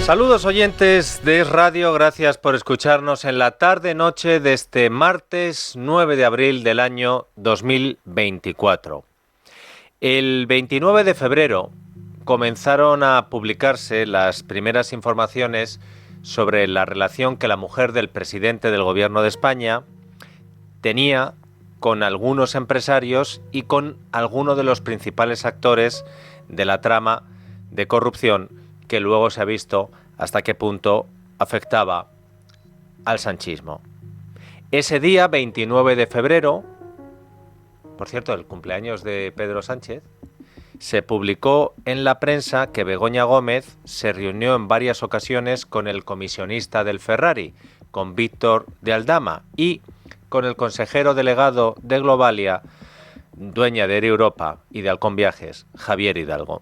Saludos oyentes de Es Radio, gracias por escucharnos en la tarde-noche de este martes 9 de abril del año 2024. El 29 de febrero comenzaron a publicarse las primeras informaciones sobre la relación que la mujer del presidente del Gobierno de España tenía con algunos empresarios y con algunos de los principales actores de la trama de corrupción que luego se ha visto hasta qué punto afectaba al sanchismo. Ese día, 29 de febrero, por cierto, el cumpleaños de Pedro Sánchez, se publicó en la prensa que Begoña Gómez se reunió en varias ocasiones con el comisionista del Ferrari, con Víctor de Aldama, y con el consejero delegado de Globalia, dueña de Air Europa y de Halcón Viajes, Javier Hidalgo.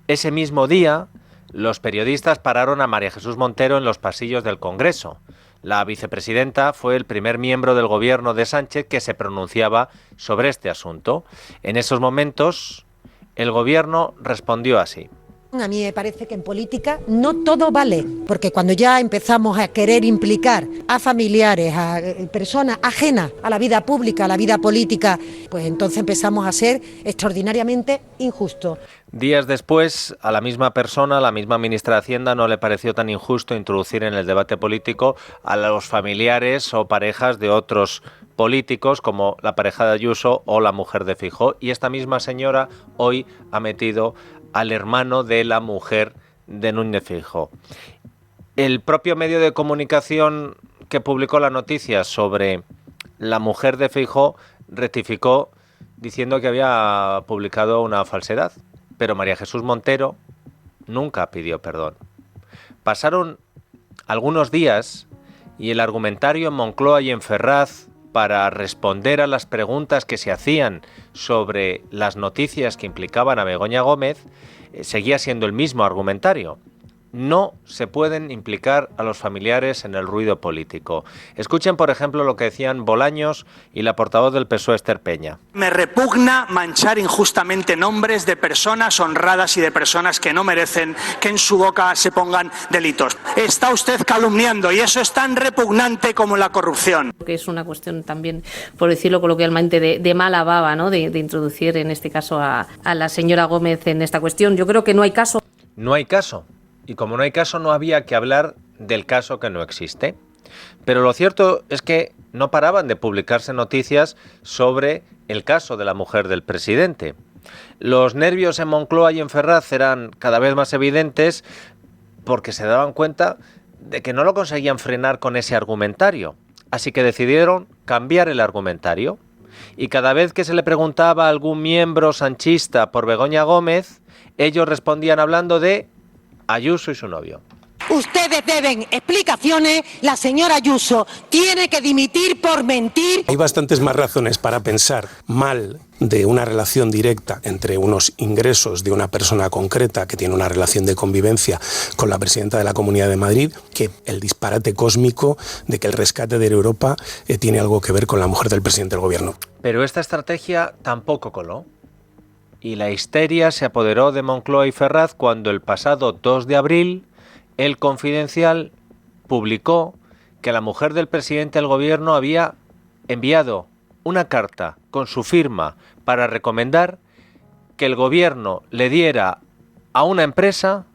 Ese mismo día, los periodistas pararon a María Jesús Montero en los pasillos del Congreso. La vicepresidenta fue el primer miembro del gobierno de Sánchez que se pronunciaba sobre este asunto. En esos momentos, el gobierno respondió así. A mí me parece que en política no todo vale, porque cuando ya empezamos a querer implicar a familiares, a personas ajenas a la vida pública, a la vida política, pues entonces empezamos a ser extraordinariamente injustos. Días después, a la misma persona, a la misma ministra de Hacienda, no le pareció tan injusto introducir en el debate político a los familiares o parejas de otros políticos como la pareja de Ayuso o la mujer de Feijóo, y esta misma señora hoy ha metido al hermano de la mujer de Núñez Feijóo. El propio medio de comunicación que publicó la noticia sobre la mujer de Feijóo rectificó diciendo que había publicado una falsedad, pero María Jesús Montero nunca pidió perdón. Pasaron algunos días y el argumentario en Moncloa y en Ferraz para responder a las preguntas que se hacían sobre las noticias que implicaban a Begoña Gómez, seguía siendo el mismo argumentario. No se pueden implicar a los familiares en el ruido político. Escuchen, por ejemplo, lo que decían Bolaños y la portavoz del PSOE, Esther Peña. Me repugna manchar injustamente nombres de personas honradas y de personas que no merecen que en su boca se pongan delitos. Está usted calumniando y eso es tan repugnante como la corrupción. Que es una cuestión también, por decirlo coloquialmente, de mala baba, ¿no? De introducir en este caso a la señora Gómez en esta cuestión. Yo creo que no hay caso. No hay caso. Y como no hay caso, no había que hablar del caso que no existe. Pero lo cierto es que no paraban de publicarse noticias sobre el caso de la mujer del presidente. Los nervios en Moncloa y en Ferraz eran cada vez más evidentes porque se daban cuenta de que no lo conseguían frenar con ese argumentario. Así que decidieron cambiar el argumentario. Y cada vez que se le preguntaba a algún miembro sanchista por Begoña Gómez, ellos respondían hablando de Ayuso y su novio. Ustedes deben explicaciones, la señora Ayuso tiene que dimitir por mentir. Hay bastantes más razones para pensar mal de una relación directa entre unos ingresos de una persona concreta que tiene una relación de convivencia con la presidenta de la Comunidad de Madrid que el disparate cósmico de que el rescate de Air Europa tiene algo que ver con la mujer del presidente del gobierno. Pero esta estrategia tampoco coló. Y la histeria se apoderó de Moncloa y Ferraz cuando el pasado 2 de abril El Confidencial publicó que la mujer del presidente del gobierno había enviado una carta con su firma para recomendar que el gobierno le diera a una empresa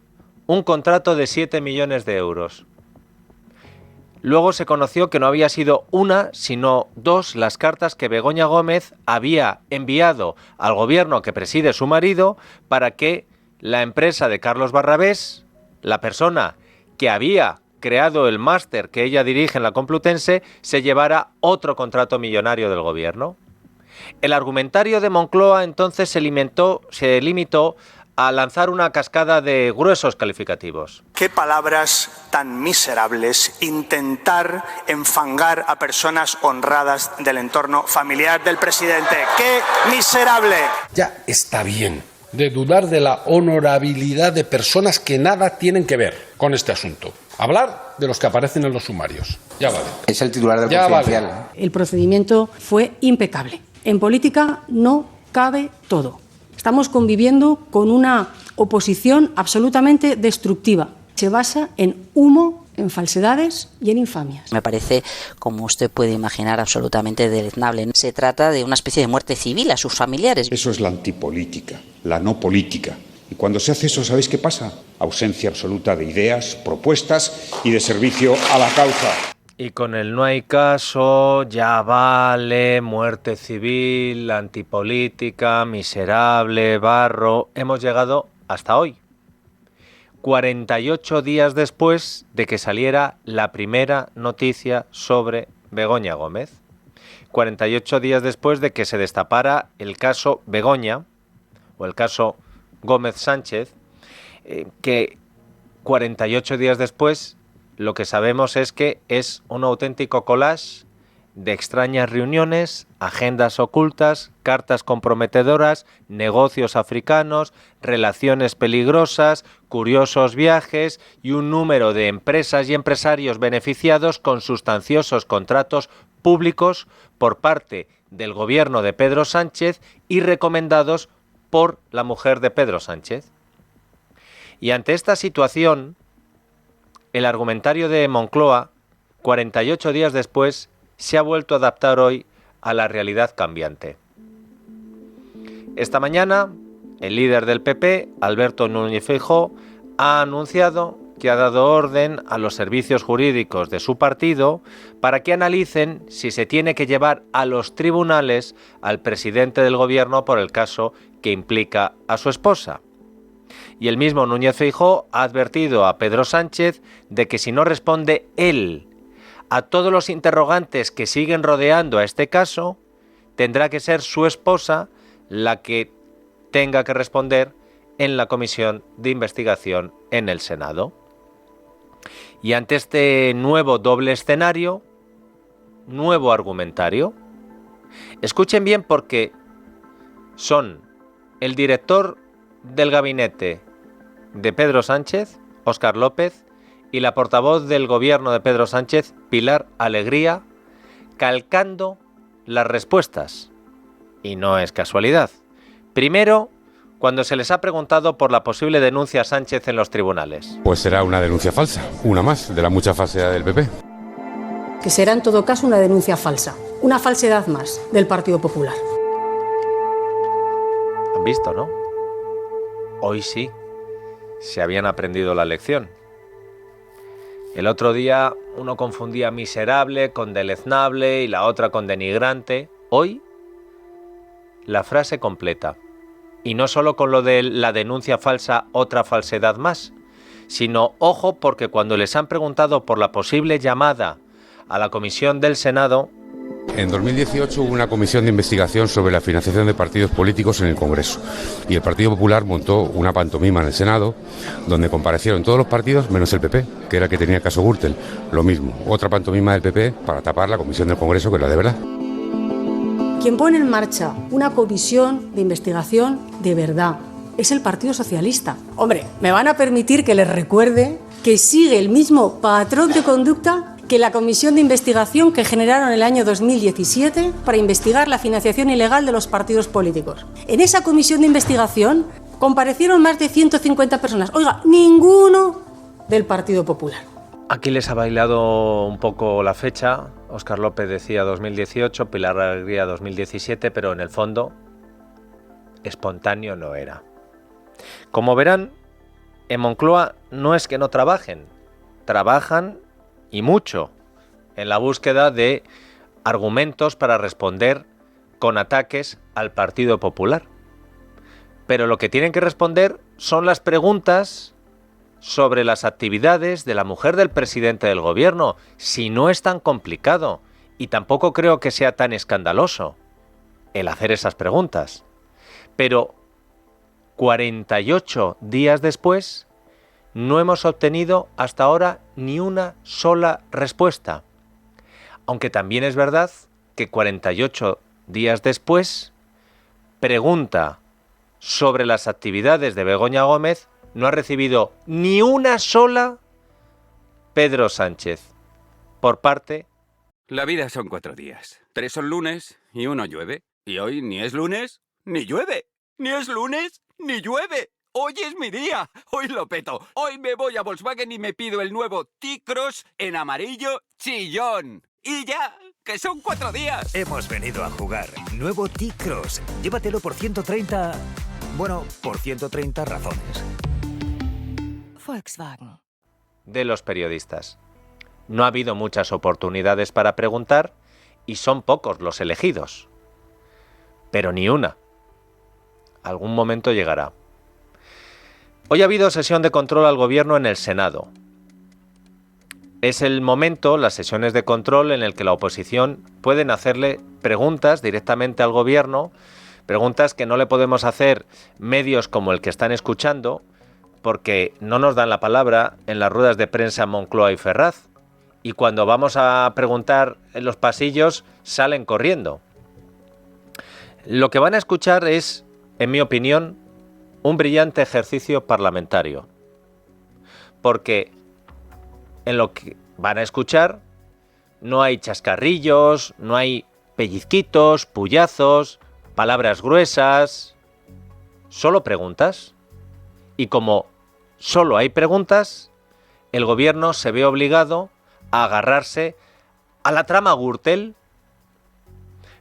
un contrato de 7 millones de euros. Luego se conoció que no había sido una, sino dos las cartas que Begoña Gómez había enviado al gobierno que preside su marido para que la empresa de Carlos Barrabés, la persona que había creado el máster que ella dirige en la Complutense, se llevara otro contrato millonario del gobierno. El argumentario de Moncloa entonces se limitó a lanzar una cascada de gruesos calificativos. Qué palabras tan miserables, intentar enfangar a personas honradas del entorno familiar del presidente. ¡Qué miserable! Ya está bien de dudar de la honorabilidad de personas que nada tienen que ver con este asunto. Hablar de los que aparecen en los sumarios. Ya vale. Es el titular del Confidencial. Vale. El procedimiento fue impecable. En política no cabe todo. Estamos conviviendo con una oposición absolutamente destructiva. se basa en humo, en falsedades y en infamias. Me parece, como usted puede imaginar, absolutamente deleznable. Se trata de una especie de muerte civil a sus familiares. Eso es la antipolítica, la no política. Y cuando se hace eso, ¿sabéis qué pasa? Ausencia absoluta de ideas, propuestas y de servicio a la causa. Y con el no hay caso, ya vale, muerte civil, antipolítica, miserable, barro, hemos llegado hasta hoy. 48 días después de que saliera la primera noticia sobre Begoña Gómez. 48 días después de que se destapara el caso Begoña, o el caso Gómez Sánchez, que 48 días después lo que sabemos es que es un auténtico collage de extrañas reuniones, agendas ocultas, cartas comprometedoras, negocios africanos, relaciones peligrosas, curiosos viajes y un número de empresas y empresarios beneficiados con sustanciosos contratos públicos por parte del gobierno de Pedro Sánchez y recomendados por la mujer de Pedro Sánchez. Y ante esta situación, el argumentario de Moncloa, 48 días después, se ha vuelto a adaptar hoy a la realidad cambiante. Esta mañana, el líder del PP, Alberto Núñez Feijóo, ha anunciado que ha dado orden a los servicios jurídicos de su partido para que analicen si se tiene que llevar a los tribunales al presidente del gobierno por el caso que implica a su esposa. Y el mismo Núñez Feijóo ha advertido a Pedro Sánchez de que si no responde él a todos los interrogantes que siguen rodeando a este caso, tendrá que ser su esposa la que tenga que responder en la comisión de investigación en el Senado. Y ante este nuevo doble escenario, nuevo argumentario, escuchen bien porque son el director del gabinete de Pedro Sánchez, Óscar López, y la portavoz del gobierno de Pedro Sánchez, Pilar Alegría, calcando las respuestas. Y no es casualidad. Primero, cuando se les ha preguntado por la posible denuncia a Sánchez en los tribunales. Pues será una denuncia falsa, una más de la mucha falsedad del PP. Que será en todo caso una denuncia falsa, una falsedad más del Partido Popular. Han visto, ¿no? Hoy sí, se habían aprendido la lección. El otro día uno confundía miserable con deleznable y la otra con denigrante. Hoy, la frase completa. Y no solo con lo de la denuncia falsa, otra falsedad más, sino, ojo, porque cuando les han preguntado por la posible llamada a la comisión del Senado... En 2018 hubo una comisión de investigación sobre la financiación de partidos políticos en el Congreso y el Partido Popular montó una pantomima en el Senado donde comparecieron todos los partidos menos el PP, que era el que tenía el caso Gürtel. Lo mismo, otra pantomima del PP para tapar la comisión del Congreso, que es la de verdad. Quien pone en marcha una comisión de investigación de verdad es el Partido Socialista. Hombre, me van a permitir que les recuerde que sigue el mismo patrón de conducta que la comisión de investigación que generaron en el año 2017 para investigar la financiación ilegal de los partidos políticos. En esa comisión de investigación comparecieron más de 150 personas. Oiga, ninguno del Partido Popular. Aquí les ha bailado un poco la fecha. Óscar López decía 2018, Pilar Alegría 2017, pero en el fondo espontáneo no era. Como verán, en Moncloa no es que no trabajen, trabajan y mucho en la búsqueda de argumentos para responder con ataques al Partido Popular. Pero lo que tienen que responder son las preguntas sobre las actividades de la mujer del presidente del gobierno, si no es tan complicado, y tampoco creo que sea tan escandaloso el hacer esas preguntas. Pero 48 días después, no hemos obtenido hasta ahora ni una sola respuesta. Aunque también es verdad que 48 días después, pregunta sobre las actividades de Begoña Gómez no ha recibido ni una sola Pedro Sánchez por parte... La vida son 4 días. 3 son lunes y 1 llueve. Y hoy ni es lunes ni llueve. Ni es lunes ni llueve. Hoy es mi día. Hoy lo peto. Hoy me voy a Volkswagen y me pido el nuevo T-Cross en amarillo chillón. Y ya, que son 4 días. Hemos venido a jugar. Nuevo T-Cross. Llévatelo por 130... Bueno, por 130 razones. Volkswagen. De los periodistas. No ha habido muchas oportunidades para preguntar y son pocos los elegidos. Pero ni una. Algún momento llegará. Hoy ha habido sesión de control al gobierno en el Senado. Es el momento, las sesiones de control, en el que la oposición pueden hacerle preguntas directamente al gobierno, preguntas que no le podemos hacer medios como el que están escuchando, porque no nos dan la palabra en las ruedas de prensa Moncloa y Ferraz, y cuando vamos a preguntar en los pasillos salen corriendo. Lo que van a escuchar es, en mi opinión, un brillante ejercicio parlamentario, porque en lo que van a escuchar no hay chascarrillos, no hay pellizquitos, puyazos, palabras gruesas, solo preguntas. Y como solo hay preguntas, el gobierno se ve obligado a agarrarse a la trama Gürtel.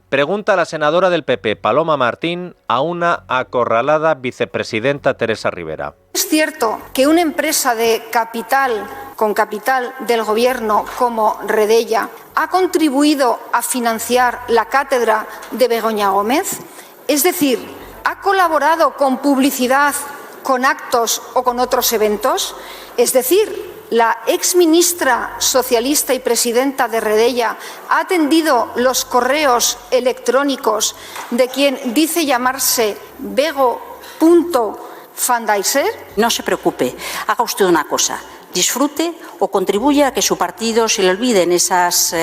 Pregunta a la senadora del PP, Paloma Martín, a una acorralada vicepresidenta Teresa Rivera. ¿Es cierto que una empresa de capital, con capital del gobierno como Redella, ha contribuido a financiar la cátedra de Begoña Gómez? Es decir, ¿ha colaborado con publicidad, con actos o con otros eventos? Es decir, ¿la exministra socialista y presidenta de Redella ha atendido los correos electrónicos de quien dice llamarse Bego.Fandaiser? No se preocupe, haga usted una cosa. Disfrute o contribuya a que su partido se le olviden esas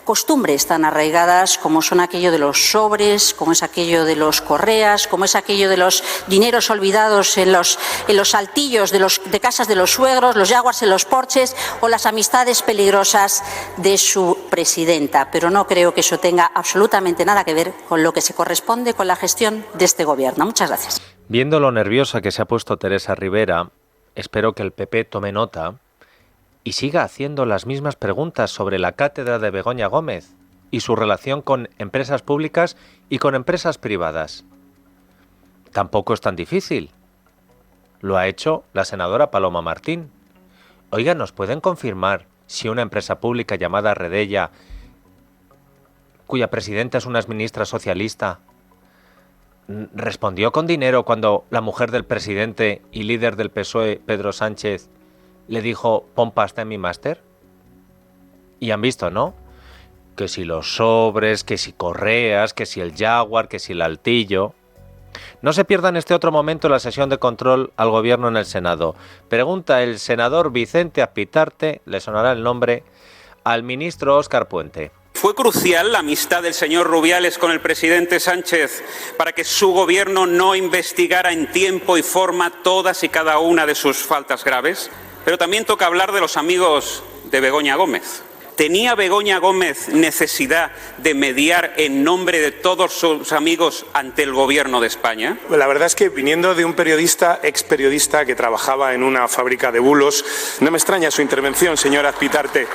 costumbres tan arraigadas como son aquello de los sobres, como es aquello de los correas, como es aquello de los dineros olvidados en los altillos de casas de los suegros, los jaguars en los porches o las amistades peligrosas de su presidenta. Pero no creo que eso tenga absolutamente nada que ver con lo que se corresponde con la gestión de este gobierno. Muchas gracias. Viendo lo nerviosa que se ha puesto Teresa Rivera, espero que el PP tome nota y siga haciendo las mismas preguntas sobre la cátedra de Begoña Gómez y su relación con empresas públicas y con empresas privadas. Tampoco es tan difícil. Lo ha hecho la senadora Paloma Martín. Oiga, ¿nos pueden confirmar si una empresa pública llamada Redella, cuya presidenta es una exministra socialista, respondió con dinero cuando la mujer del presidente y líder del PSOE, Pedro Sánchez, le dijo pon pasta en mi máster? Y han visto, ¿no? Que si los sobres, que si correas, que si el Jaguar, que si el altillo. No se pierdan este otro momento en la sesión de control al gobierno en el Senado. Pregunta el senador Vicente Azpitarte, le sonará el nombre, al ministro Óscar Puente. ¿Fue crucial la amistad del señor Rubiales con el presidente Sánchez para que su gobierno no investigara en tiempo y forma todas y cada una de sus faltas graves? Pero también toca hablar de los amigos de Begoña Gómez. ¿Tenía Begoña Gómez necesidad de mediar en nombre de todos sus amigos ante el gobierno de España? La verdad es que viniendo de un periodista, ex periodista que trabajaba en una fábrica de bulos, no me extraña su intervención, señor Azpitarte.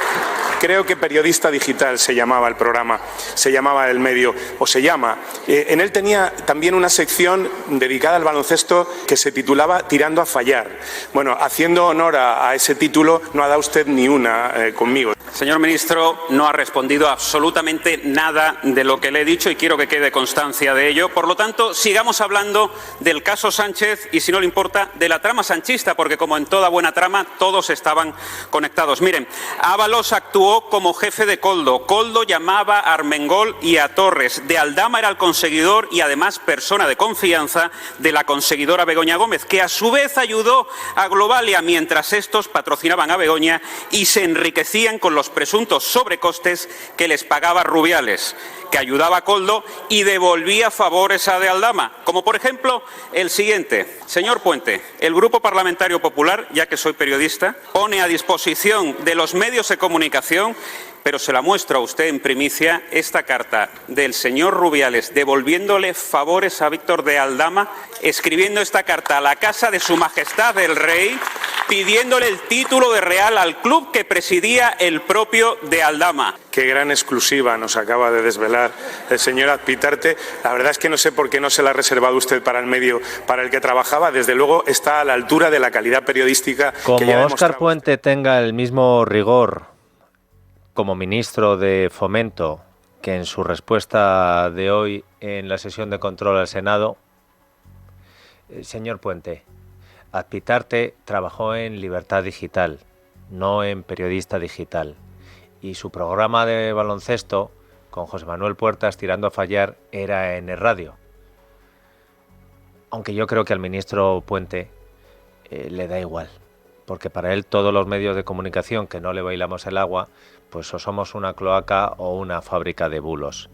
Creo que Periodista Digital se llamaba el programa, se llamaba el medio, o se llama. En él tenía también una sección dedicada al baloncesto que se titulaba Tirando a fallar. Bueno, haciendo honor a ese título, no ha dado usted ni una conmigo. Señor ministro, no ha respondido absolutamente nada de lo que le he dicho y quiero que quede constancia de ello. Por lo tanto, sigamos hablando del caso Sánchez y, si no le importa, de la trama sanchista, porque como en toda buena trama, todos estaban conectados. Miren, Ábalos actuó como jefe de Koldo. Koldo llamaba a Armengol y a Torres. De Aldama era el conseguidor y además persona de confianza de la conseguidora Begoña Gómez, que a su vez ayudó a Globalia mientras estos patrocinaban a Begoña y se enriquecían con los presuntos sobrecostes que les pagaba Rubiales, que ayudaba a Koldo y devolvía favores a De Aldama, como por ejemplo el siguiente. Señor Puente, el Grupo Parlamentario Popular, ya que soy periodista, pone a disposición de los medios de comunicación pero se la muestro a usted en primicia, esta carta del señor Rubiales devolviéndole favores a Víctor de Aldama, escribiendo esta carta a la casa de su majestad el rey, pidiéndole el título de real al club que presidía el propio de Aldama. Qué gran exclusiva nos acaba de desvelar el señor Azpitarte. La verdad es que no sé por qué no se la ha reservado usted para el medio para el que trabajaba. Desde luego está a la altura de la calidad periodística. Como Óscar Puente tenga el mismo rigor como ministro de Fomento que en su respuesta de hoy en la sesión de control al Senado, señor Puente, Azpitarte trabajó en Libertad Digital, no en Periodista Digital. Y su programa de baloncesto, con José Manuel Puertas tirando a fallar, era en el radio. Aunque yo creo que al ministro Puente le da igual, porque para él todos los medios de comunicación que no le bailamos el agua, pues o somos una cloaca o una fábrica de bulos.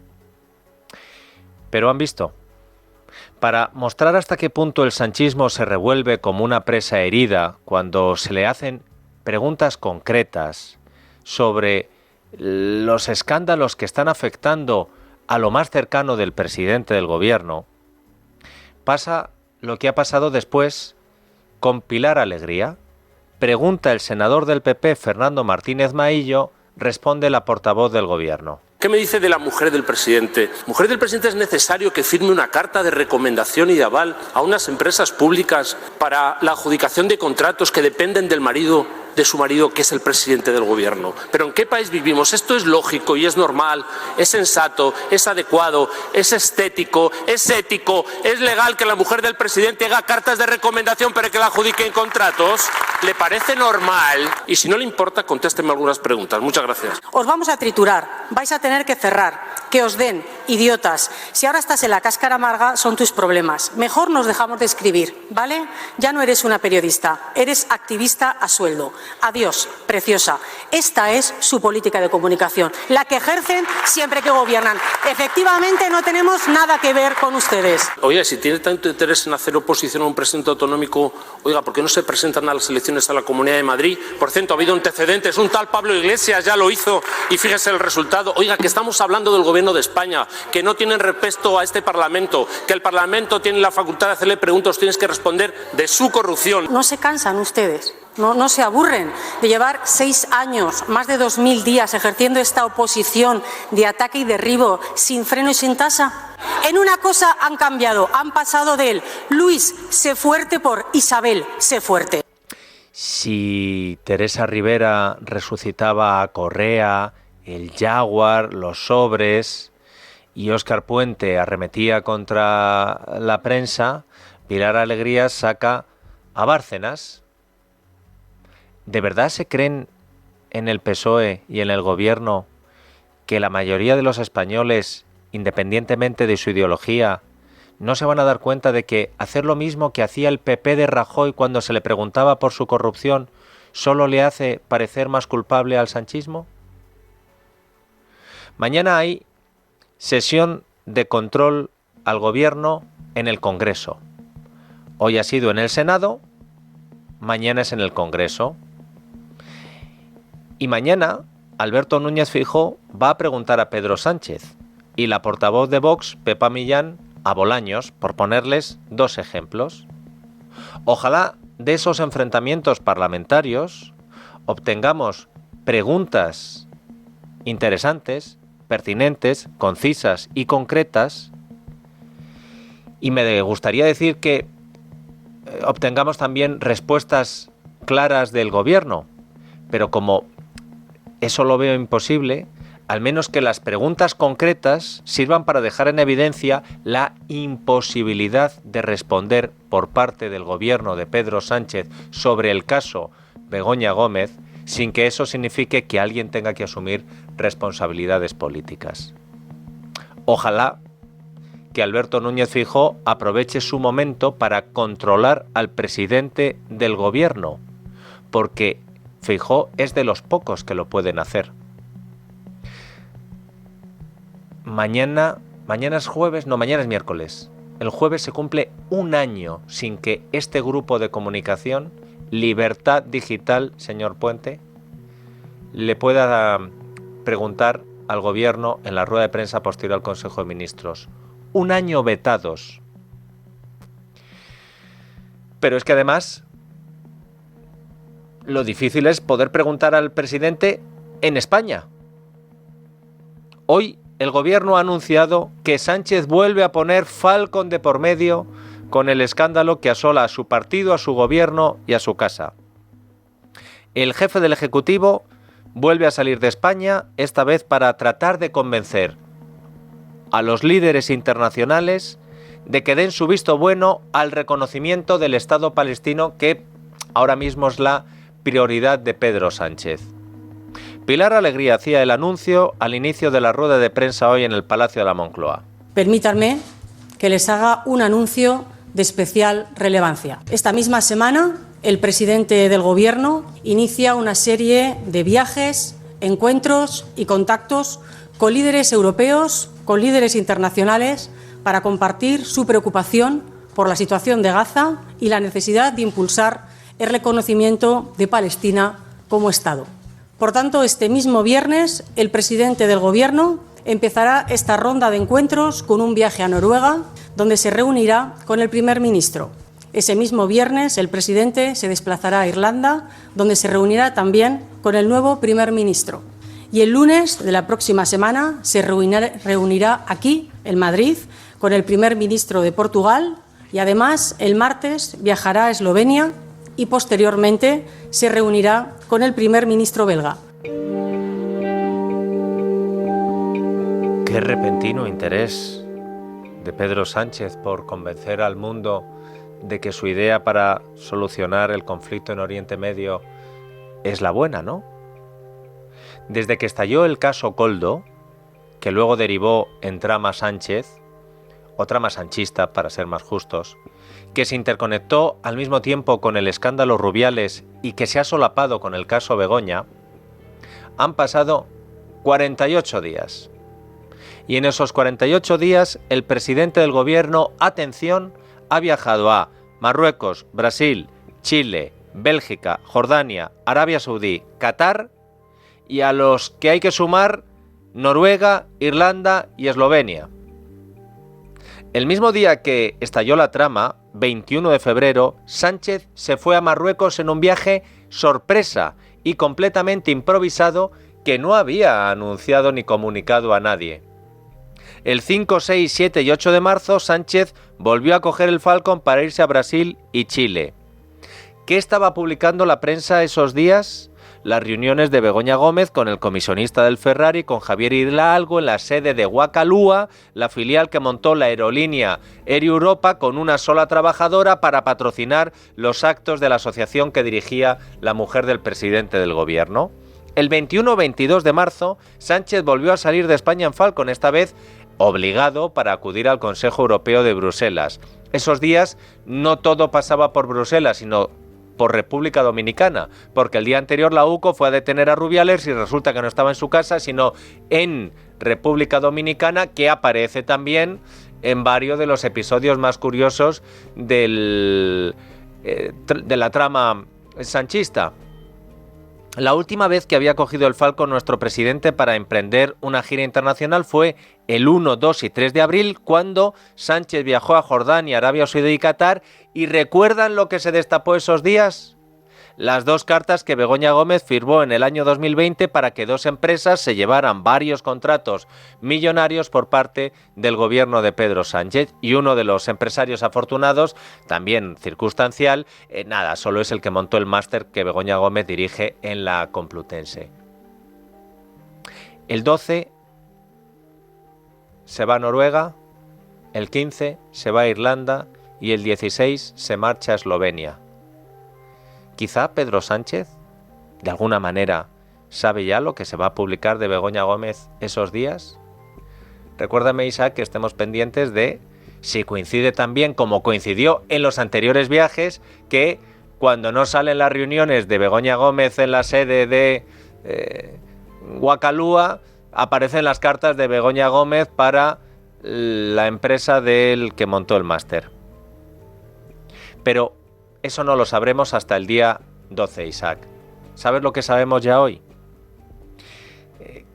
Pero han visto, para mostrar hasta qué punto el sanchismo se revuelve como una presa herida cuando se le hacen preguntas concretas sobre los escándalos que están afectando a lo más cercano del presidente del gobierno, pasa lo que ha pasado después con Pilar Alegría. Pregunta el senador del PP, Fernando Martínez Maillo, responde la portavoz del gobierno. ¿Qué me dice de la mujer del presidente? ¿Mujer del presidente es necesario que firme una carta de recomendación y de aval a unas empresas públicas para la adjudicación de contratos que dependen del marido, de su marido, que es el presidente del gobierno? ¿Pero en qué país vivimos? Esto es lógico y es normal, es sensato, es adecuado, es estético, es ético, es legal que la mujer del presidente haga cartas de recomendación para que la adjudiquen contratos. ¿Le parece normal? Y si no le importa, contésteme algunas preguntas. Muchas gracias. Os vamos a triturar, vais a tener que cerrar, que os den, idiotas. Si ahora estás en la cáscara amarga, son tus problemas. Mejor nos dejamos de escribir, ¿vale? Ya no eres una periodista, eres activista a sueldo. Adiós, preciosa. Esta es su política de comunicación, la que ejercen siempre que gobiernan. Efectivamente, no tenemos nada que ver con ustedes. Oye, si tiene tanto interés en hacer oposición a un presidente autonómico, oiga, ¿por qué no se presentan a las elecciones a la Comunidad de Madrid? Por cierto, ha habido antecedentes, un tal Pablo Iglesias ya lo hizo y fíjese el resultado. Oiga, que estamos hablando del gobierno de España, que no tienen respeto a este Parlamento, que el Parlamento tiene la facultad de hacerle preguntas, tienes que responder de su corrupción. ¿No se cansan ustedes? ¿No se aburren de llevar 6 años, más de 2000 días ejerciendo esta oposición de ataque y derribo sin freno y sin tasa? En una cosa han cambiado, han pasado del Luis, sé fuerte por Isabel, sé fuerte. Si Teresa Rivera resucitaba a Correa, el Jaguar, los sobres, y Óscar Puente arremetía contra la prensa, Pilar Alegría saca a Bárcenas. ¿De verdad se creen en el PSOE y en el gobierno que la mayoría de los españoles, independientemente de su ideología, no se van a dar cuenta de que hacer lo mismo que hacía el PP de Rajoy cuando se le preguntaba por su corrupción solo le hace parecer más culpable al sanchismo? Mañana hay sesión de control al gobierno en el Congreso. Hoy ha sido en el Senado, mañana es en el Congreso. Y mañana Alberto Núñez Feijóo va a preguntar a Pedro Sánchez y la portavoz de Vox, Pepa Millán, a Bolaños, por ponerles 2 ejemplos. Ojalá de esos enfrentamientos parlamentarios obtengamos preguntas interesantes, pertinentes, concisas y concretas. Y me gustaría decir que obtengamos también respuestas claras del gobierno, pero como eso lo veo imposible, al menos que las preguntas concretas sirvan para dejar en evidencia la imposibilidad de responder por parte del gobierno de Pedro Sánchez sobre el caso Begoña Gómez, sin que eso signifique que alguien tenga que asumir responsabilidades políticas. Ojalá que Alberto Núñez Feijóo aproveche su momento para controlar al presidente del gobierno, porque Feijóo es de los pocos que lo pueden hacer. Mañana es jueves, no, mañana es miércoles. El jueves se cumple 1 año sin que este grupo de comunicación, Libertad Digital, señor Puente, le pueda preguntar al Gobierno en la rueda de prensa posterior al Consejo de Ministros. 1 año vetados. Pero es que además lo difícil es poder preguntar al presidente en España. Hoy el Gobierno ha anunciado que Sánchez vuelve a poner Falcon de por medio con el escándalo que asola a su partido, a su Gobierno y a su casa. El jefe del Ejecutivo vuelve a salir de España, esta vez para tratar de convencer a los líderes internacionales de que den su visto bueno al reconocimiento del Estado palestino, que ahora mismo es la prioridad de Pedro Sánchez. Pilar Alegría hacía el anuncio al inicio de la rueda de prensa hoy en el Palacio de la Moncloa. Permítanme que les haga un anuncio de especial relevancia. Esta misma semana, el presidente del Gobierno inicia una serie de viajes, encuentros y contactos con líderes europeos, con líderes internacionales, para compartir su preocupación por la situación de Gaza y la necesidad de impulsar el reconocimiento de Palestina como Estado. Por tanto, este mismo viernes, el presidente del Gobierno empezará esta ronda de encuentros con un viaje a Noruega, donde se reunirá con el primer ministro. Ese mismo viernes, el presidente se desplazará a Irlanda, donde se reunirá también con el nuevo primer ministro. Y el lunes de la próxima semana se reunirá aquí, en Madrid, con el primer ministro de Portugal, y además el martes viajará a Eslovenia y posteriormente se reunirá con el primer ministro belga. Qué repentino interés de Pedro Sánchez por convencer al mundo de que su idea para solucionar el conflicto en Oriente Medio es la buena, ¿no? Desde que estalló el caso Koldo, que luego derivó en trama Sánchez, o trama sanchista, para ser más justos, que se interconectó al mismo tiempo con el escándalo Rubiales y que se ha solapado con el caso Begoña, han pasado 48 días. Y en esos 48 días, el presidente del Gobierno, atención, ha viajado a Marruecos, Brasil, Chile, Bélgica, Jordania, Arabia Saudí, Qatar, y a los que hay que sumar Noruega, Irlanda y Eslovenia. El mismo día que estalló la trama, 21 de febrero, Sánchez se fue a Marruecos en un viaje sorpresa y completamente improvisado que no había anunciado ni comunicado a nadie. El 5, 6, 7 y 8 de marzo, Sánchez volvió a coger el Falcon para irse a Brasil y Chile. ¿Qué estaba publicando la prensa esos días? Las reuniones de Begoña Gómez con el comisionista del Ferrari, con Javier Hidalgo, en la sede de Guacalúa, la filial que montó la aerolínea Air Europa con una sola trabajadora para patrocinar los actos de la asociación que dirigía la mujer del presidente del Gobierno. El 21-22 de marzo, Sánchez volvió a salir de España en Falcon, esta vez obligado para acudir al Consejo Europeo de Bruselas. Esos días no todo pasaba por Bruselas, sino por República Dominicana, porque el día anterior la UCO fue a detener a Rubiales y resulta que no estaba en su casa, sino en República Dominicana, que aparece también en varios de los episodios más curiosos de la trama sanchista. La última vez que había cogido el Falcon nuestro presidente para emprender una gira internacional fue el 1, 2 y 3 de abril, cuando Sánchez viajó a Jordania, Arabia Saudí y Qatar. ¿Y recuerdan lo que se destapó esos días? Las 2 cartas que Begoña Gómez firmó en el año 2020 para que 2 empresas se llevaran varios contratos millonarios por parte del gobierno de Pedro Sánchez, y uno de los empresarios afortunados, también circunstancial, solo es el que montó el máster que Begoña Gómez dirige en la Complutense. El 12 se va a Noruega, el 15 se va a Irlanda y el 16 se marcha a Eslovenia. Quizá Pedro Sánchez, de alguna manera, sabe ya lo que se va a publicar de Begoña Gómez esos días. Recuérdame, Isaac, que estemos pendientes de si coincide también, como coincidió en los anteriores viajes, que cuando no salen las reuniones de Begoña Gómez en la sede de Guacalúa, aparecen las cartas de Begoña Gómez para la empresa del que montó el máster. Pero eso no lo sabremos hasta el día 12, Isaac. ¿Sabes lo que sabemos ya hoy?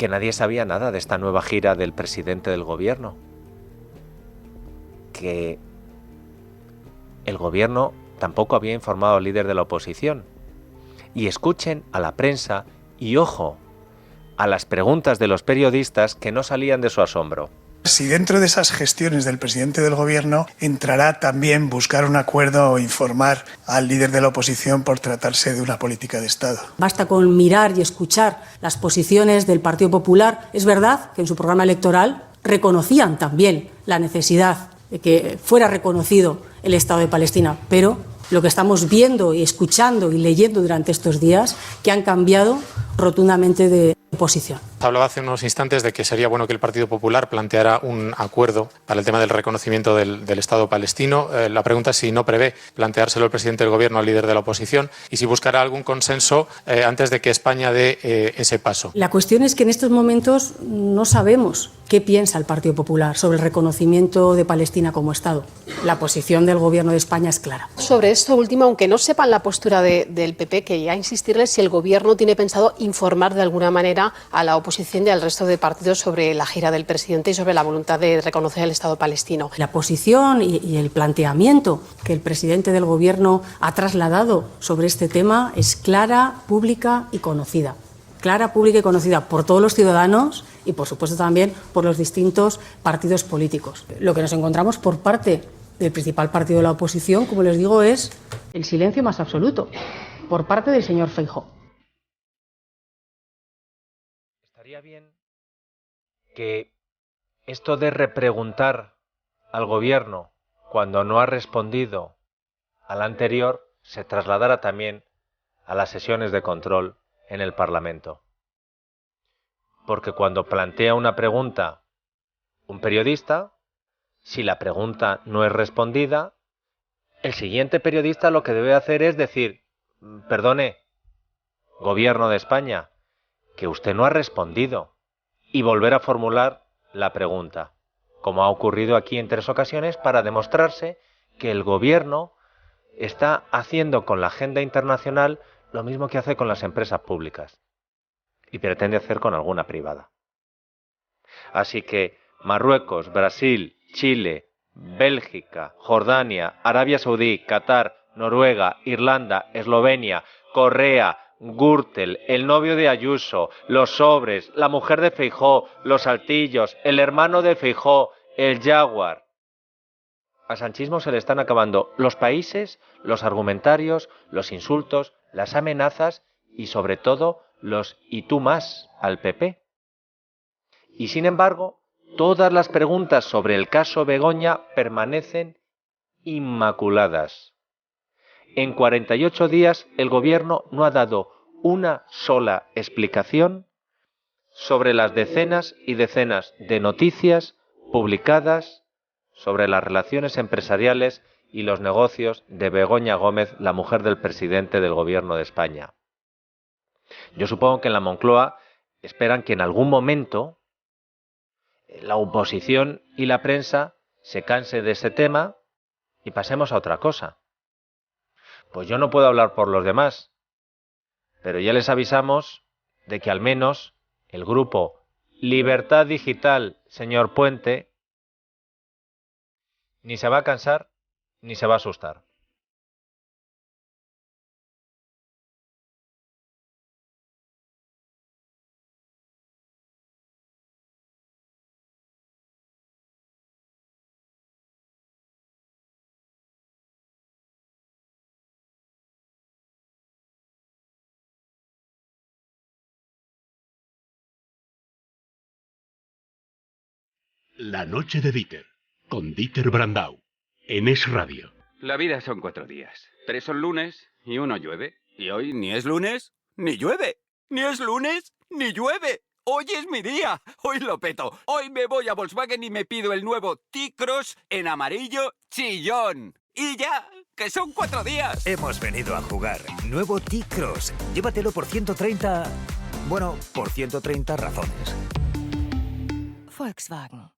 que nadie sabía nada de esta nueva gira del presidente del gobierno, que el gobierno tampoco había informado al líder de la oposición. Y escuchen a la prensa y ojo a las preguntas de los periodistas que no salían de su asombro. Si dentro de esas gestiones del presidente del gobierno entrará también buscar un acuerdo o informar al líder de la oposición por tratarse de una política de Estado. Basta con mirar y escuchar las posiciones del Partido Popular. Es verdad que en su programa electoral reconocían también la necesidad de que fuera reconocido el Estado de Palestina, pero lo que estamos viendo y escuchando y leyendo durante estos días, que han cambiado rotundamente de posición. Hablaba hace unos instantes de que sería bueno que el Partido Popular planteara un acuerdo para el tema del reconocimiento del Estado palestino. La pregunta es si no prevé planteárselo el presidente del Gobierno al líder de la oposición y si buscará algún consenso antes de que España dé ese paso. La cuestión es que en estos momentos no sabemos qué piensa el Partido Popular sobre el reconocimiento de Palestina como Estado. La posición del Gobierno de España es clara. Sobre esto último, aunque no sepan la postura del PP, quería insistirles si el Gobierno tiene pensado informar de alguna manera a la oposición y al resto de partidos sobre la gira del presidente y sobre la voluntad de reconocer el Estado palestino. La posición y el planteamiento que el presidente del Gobierno ha trasladado sobre este tema es clara, pública y conocida. Clara, pública y conocida por todos los ciudadanos y, por supuesto, también por los distintos partidos políticos. Lo que nos encontramos por parte del principal partido de la oposición, como les digo, es el silencio más absoluto por parte del señor Feijóo. Estaría bien que esto de repreguntar al gobierno cuando no ha respondido al anterior se trasladara también a las sesiones de control en el Parlamento. Porque cuando plantea una pregunta un periodista, si la pregunta no es respondida, el siguiente periodista lo que debe hacer es decir, perdone, Gobierno de España, que usted no ha respondido, y volver a formular la pregunta, como ha ocurrido aquí en 3 ocasiones, para demostrarse que el Gobierno está haciendo con la agenda internacional lo mismo que hace con las empresas públicas, y pretende hacer con alguna privada. Así que Marruecos, Brasil, Chile, Bélgica, Jordania, Arabia Saudí, Qatar, Noruega, Irlanda, Eslovenia, Correa, Gürtel, el novio de Ayuso, los sobres, la mujer de Feijóo, los altillos, el hermano de Feijóo, el Jaguar. Al sanchismo se le están acabando los países, los argumentarios, los insultos, las amenazas y sobre todo los y tú más al PP. Y sin embargo, todas las preguntas sobre el caso Begoña permanecen inmaculadas. En 48 días el Gobierno no ha dado una sola explicación sobre las decenas y decenas de noticias publicadas sobre las relaciones empresariales y los negocios de Begoña Gómez, la mujer del presidente del Gobierno de España. Yo supongo que en la Moncloa esperan que en algún momento la oposición y la prensa se canse de ese tema y pasemos a otra cosa. Pues yo no puedo hablar por los demás, pero ya les avisamos de que al menos el grupo Libertad Digital, señor Puente, ni se va a cansar ni se va a asustar. La noche de Dieter, con Dieter Brandau, en Es Radio. La vida son 4 días. 3 son lunes y 1 llueve. Y hoy ni es lunes ni llueve. Ni es lunes ni llueve. Hoy es mi día. Hoy lo peto. Hoy me voy a Volkswagen y me pido el nuevo T-Cross en amarillo chillón. Y ya, que son 4 días. Hemos venido a jugar. Nuevo T-Cross. Llévatelo por 130... Bueno, por 130 razones. Volkswagen.